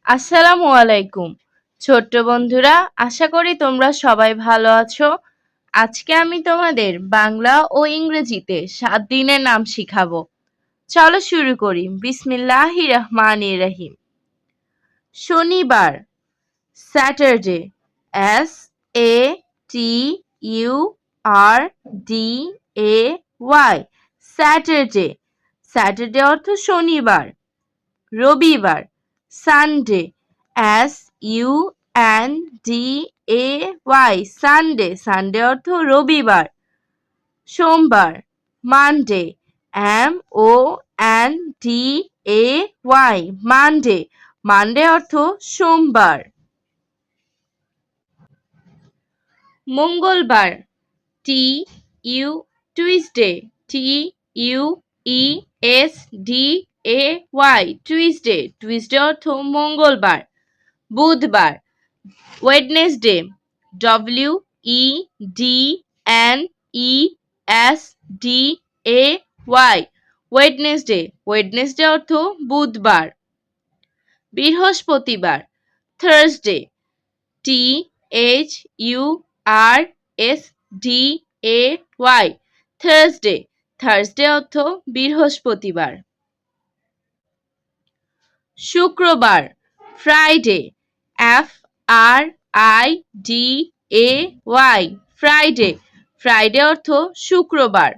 আসসালামু আলাইকুম ছোট্ট বন্ধুরা, আশা করি তোমরা সবাই ভালো আছো। আজকে আমি তোমাদের বাংলা ও ইংরেজিতে 7 দিনের নাম শিখাবো। চলো শুরু করি। বিসমিল্লাহির রহমানির রহিম। শনিবার, স্যাটারডে, SATURDAY, স্যাটারডে। স্যাটারডে অর্থ শনিবার। রবিবার, সানডে, SUNDAY, সানডে। সানডে অর্থ রবিবার। সোমবার, মানডে, MONDAY, মানডে। মানডে অর্থ সোমবার। মঙ্গলবার, টুইসডে, TUESDAY, টুইসডে। টুইসডে অর্থ মঙ্গলবার। বুধবার, ওয়েডনেসডে, WEDNESDAY, ওয়েডনেসডে। ওয়েডনেসডে অর্থ বুধবার। বৃহস্পতিবার, থার্সডে, THURSDAY, থার্সডে। থার্সডে অর্থ বৃহস্পতিবার। শুক্রবার, ফ্রাইডে, FRIDAY, ফ্রাইডে। ফ্রাইডে অর্থ শুক্রবার।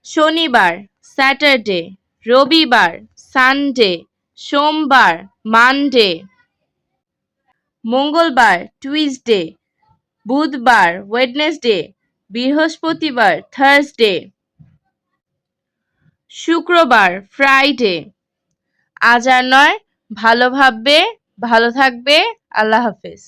শনিবার, স্যাটারডে, রবিবার, সানডে, সোমবার, মানডে। মঙ্গলবার, টুইসডে, বুধবার, ওয়েডনেসডে, বৃহস্পতিবার, থার্সডে। শুক্রবার, ফ্রাইডে। আজ আর নয়, ভালো ভাববে, ভালো থাকবে। আল্লাহ হাফেজ।